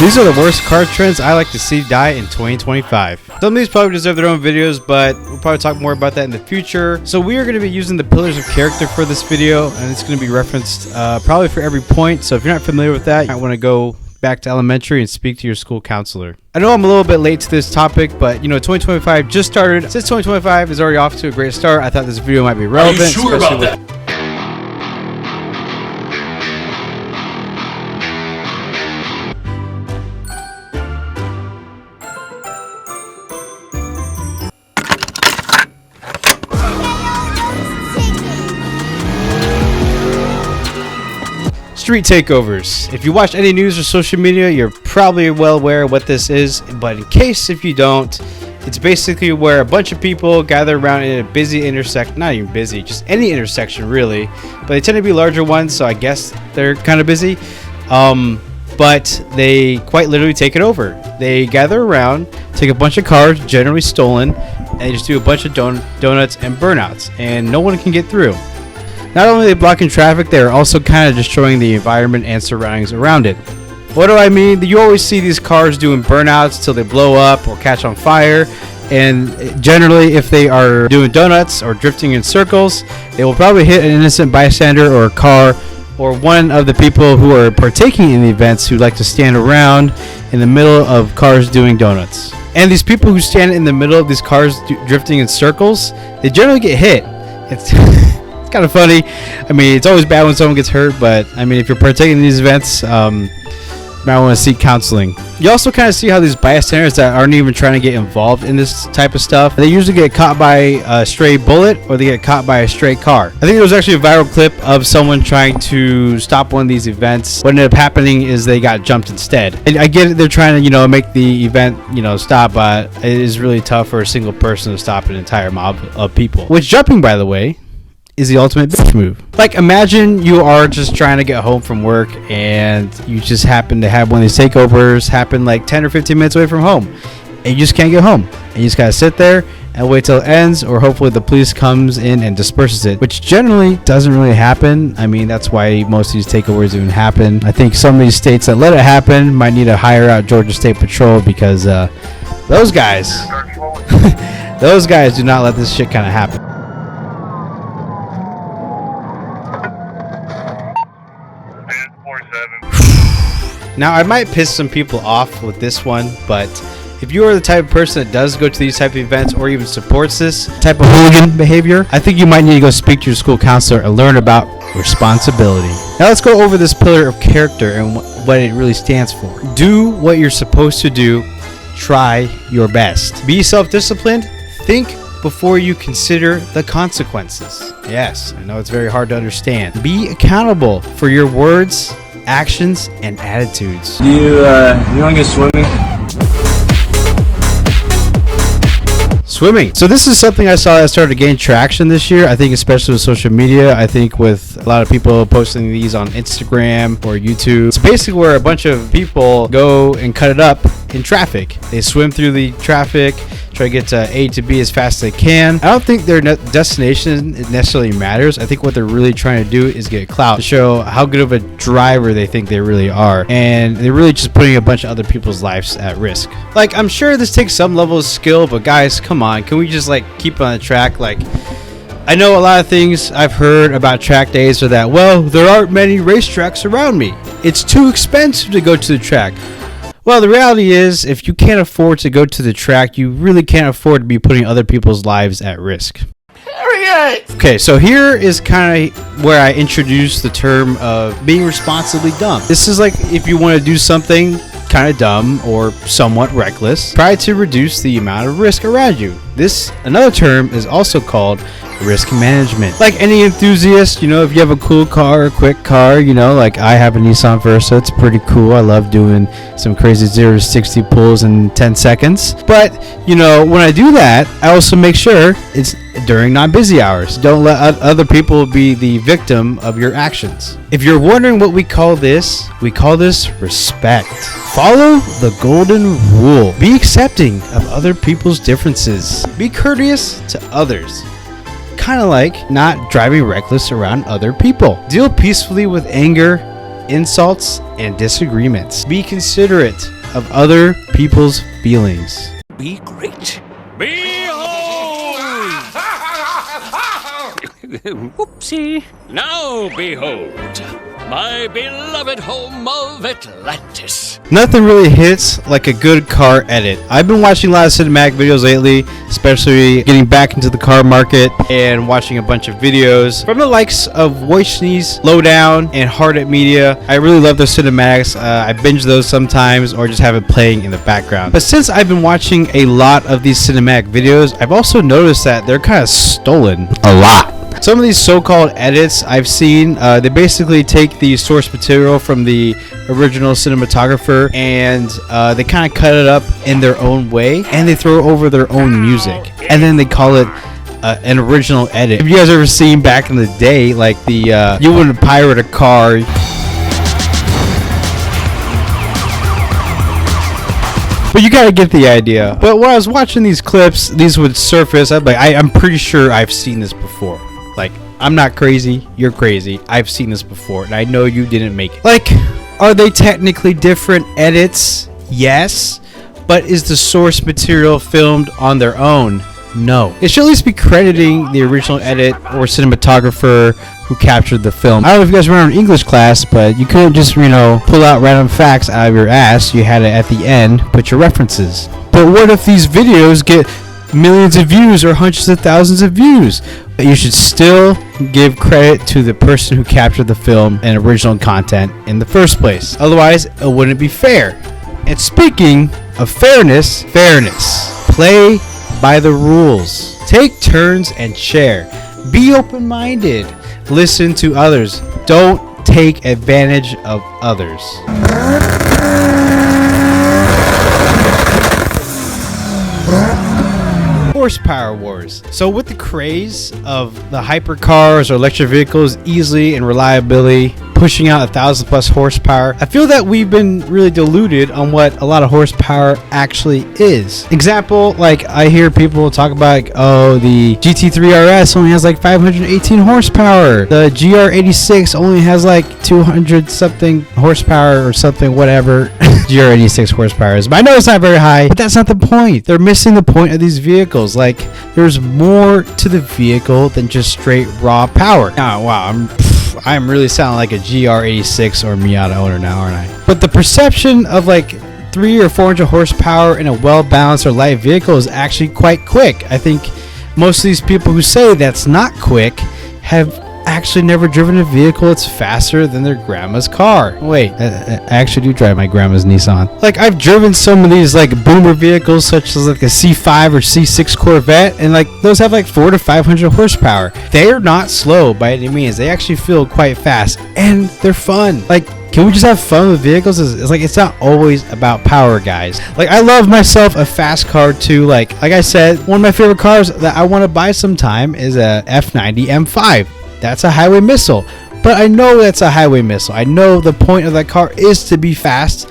These are the worst car trends I like to see die in 2025. Some of these probably deserve their own videos, but we'll probably talk more about that in the future. So we are going to be using the pillars of character for this video, and it's going to be referenced probably for every point. So if you're not familiar with that, you might want to go back to elementary and speak to your school counselor. I know I'm a little bit late to this topic, but you know, 2025 just started. Since 2025 is already off to a great start, I thought this video might be relevant. Are you sure about that? Street takeovers. If you watch any news or social media, you're probably well aware of what this is, but in case if you don't, it's basically where a bunch of people gather around in a busy intersection, not even busy, just any intersection really, but they tend to be larger ones, so I guess they're kind of busy, but they quite literally take it over. They gather around, take a bunch of cars, generally stolen, and they just do a bunch of donuts and burnouts, and no one can get through. Not only are they blocking traffic, they are also kind of destroying the environment and surroundings around it. What do I mean? You always see these cars doing burnouts till they blow up or catch on fire, and generally if they are doing donuts or drifting in circles, they will probably hit an innocent bystander or a car or one of the people who are partaking in the events who like to stand around in the middle of cars doing donuts. And these people who stand in the middle of these cars drifting in circles, they generally get hit. It's kind of funny. I mean, it's always bad when someone gets hurt, but I mean, if you're partaking in these events, you might want to seek counseling. You also kind of see how these bystanders that aren't even trying to get involved in this type of stuff, they usually get caught by a stray bullet or they get caught by a stray car. I think there was actually a viral clip of someone trying to stop one of these events. What ended up happening is they got jumped instead. And I get it, they're trying to, you know, make the event, you know, stop, but it is really tough for a single person to stop an entire mob of people. Which jumping, by the way, is the ultimate bitch move. Like, imagine you are just trying to get home from work and you just happen to have one of these takeovers happen like 10 or 15 minutes away from home, and you just can't get home, and you just gotta sit there and wait till it ends, or hopefully the police comes in and disperses it, which generally doesn't really happen. I mean, that's why most of these takeovers even happen. I think some of these states that let it happen might need to hire out Georgia State Patrol, because those guys those guys do not let this shit kind of happen. Now, I might piss some people off with this one, but if you are the type of person that does go to these type of events or even supports this type of hooligan behavior, I think you might need to go speak to your school counselor and learn about responsibility. Now let's go over this pillar of character and what it really stands for. Do what you're supposed to do. Try your best. Be self-disciplined. Think before you consider the consequences. Yes, I know it's very hard to understand. Be accountable for your words, actions, and attitudes. You want to go swimming? Swimming. So this is something I saw that started to gain traction this year. I think especially with social media. I think with a lot of people posting these on Instagram or YouTube. It's basically where a bunch of people go and cut it up in traffic. They swim through the traffic, try to get to A to B as fast as they can. I don't think their destination necessarily matters. I think what they're really trying to do is get clout to show how good of a driver they think they really are, and they're really just putting a bunch of other people's lives at risk. Like, I'm sure this takes some level of skill, but guys, come on, can we just like keep on the track? Like, I know a lot of things I've heard about track days are that, well, there aren't many racetracks around me. It's too expensive to go to the track. Well, the reality is, if you can't afford to go to the track, you really can't afford to be putting other people's lives at risk. Okay, so here is kind of where I introduce the term of being responsibly dumb. This is like if you want to do something kind of dumb or somewhat reckless, try to reduce the amount of risk around you. This, another term, is also called risk management. Like any enthusiast, you know, if you have a cool car, a quick car, you know, like I have a Nissan Versa, it's pretty cool. I love doing some crazy 0 to 60 pulls in 10 seconds. But, you know, when I do that, I also make sure it's during non-busy hours. Don't let other people be the victim of your actions. If you're wondering what we call this respect. Follow the golden rule. Be accepting of other people's differences. Be courteous to others. Kind of like not driving reckless around other people. Deal peacefully with anger insults and disagreements. Be considerate of other people's feelings. Be great. Behold! Whoopsie. Now behold, my beloved home of Atlantis. Nothing really hits like a good car edit. I've been watching a lot of cinematic videos lately, especially getting back into the car market and watching a bunch of videos from the likes of Voice Lowdown and Hard At Media. I really love their cinematics. I binge those sometimes or just have it playing in the background. But since I've been watching a lot of these cinematic videos, I've also noticed that they're kind of stolen a lot. Some of these so-called edits I've seen, they basically take the source material from the original cinematographer and they kind of cut it up in their own way and they throw over their own music and then they call it an original edit. Have you guys ever seen back in the day, like the you wouldn't pirate a car, but you gotta get the idea. But when I was watching these clips, these would surface. I'm pretty sure I've seen this before. Like, I'm not crazy, you're crazy. I've seen this before, and I know you didn't make it. Like, are they technically different edits? Yes. But is the source material filmed on their own? No. It should at least be crediting the original edit or cinematographer who captured the film. I don't know if you guys remember in English class, but you couldn't just, pull out random facts out of your ass. You had to, at the end, put your references. But what if these videos get millions of views or hundreds of thousands of views? But you should still give credit to the person who captured the film and original content in the first place. Otherwise, it wouldn't be fair. And speaking of fairness, play by the rules. Take turns and share. Be open-minded. Listen to others. Don't take advantage of others. Horsepower wars. So with the craze of the hypercars or electric vehicles easily and reliably pushing out 1,000+ horsepower, I feel that we've been really deluded on what a lot of horsepower actually is. Example, like I hear people talk about like, oh, the GT3 RS only has like 518 horsepower. The GR86 only has like 200 something horsepower or something, whatever. GR86 horsepower is. But I know it's not very high, but that's not the point. They're missing the point of these vehicles. Like, there's more to the vehicle than just straight raw power. Now, wow, I'm really sounding like a GR86 or Miata owner now, aren't I? But the perception of like 300 or 400 horsepower in a well-balanced or light vehicle is actually quite quick. I think most of these people who say that's not quick have actually never driven a vehicle that's faster than their grandma's car. Wait, I actually do drive my grandma's Nissan. Like, I've driven some of these like boomer vehicles such as like a C5 or C6 Corvette, and like those have like 400 to 500 horsepower. They're not slow by any means. They actually feel quite fast and they're fun. Like, can we just have fun with vehicles? It's like, it's not always about power, guys. Like, I love myself a fast car too. Like I said, one of my favorite cars that I want to buy sometime is a F90 M5. That's a highway missile. But I know that's a highway missile. I know the point of that car is to be fast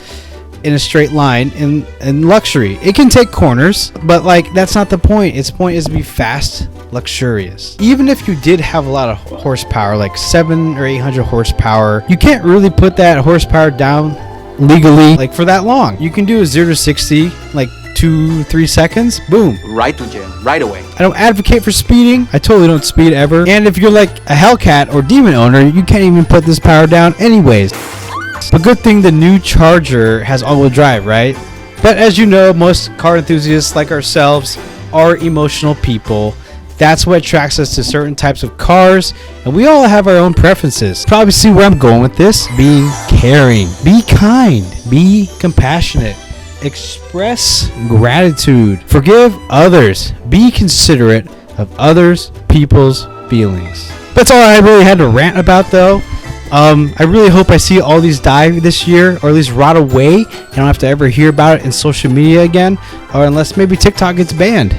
in a straight line in luxury. It can take corners, but like, that's not the point. Its point is to be fast, luxurious. Even if you did have a lot of horsepower, like 700 or 800 horsepower, you can't really put that horsepower down legally like for that long. You can do a 0 to 60 like 2-3 seconds, boom, right to jail, right away. I don't advocate for speeding. I totally don't speed ever. And if you're like a Hellcat or Demon owner, you can't even put this power down anyways. But good thing the new Charger has all-wheel drive, right? But as you know, most car enthusiasts like ourselves are emotional people. That's what attracts us to certain types of cars, and we all have our own preferences. Probably see where I'm going with this. Being caring, be kind, be compassionate, express gratitude, forgive others, be considerate of others people's feelings. That's all I really had to rant about, though. I really hope I see all these die this year, or at least rot away. I don't have to ever hear about it in social media again, or unless maybe TikTok gets banned.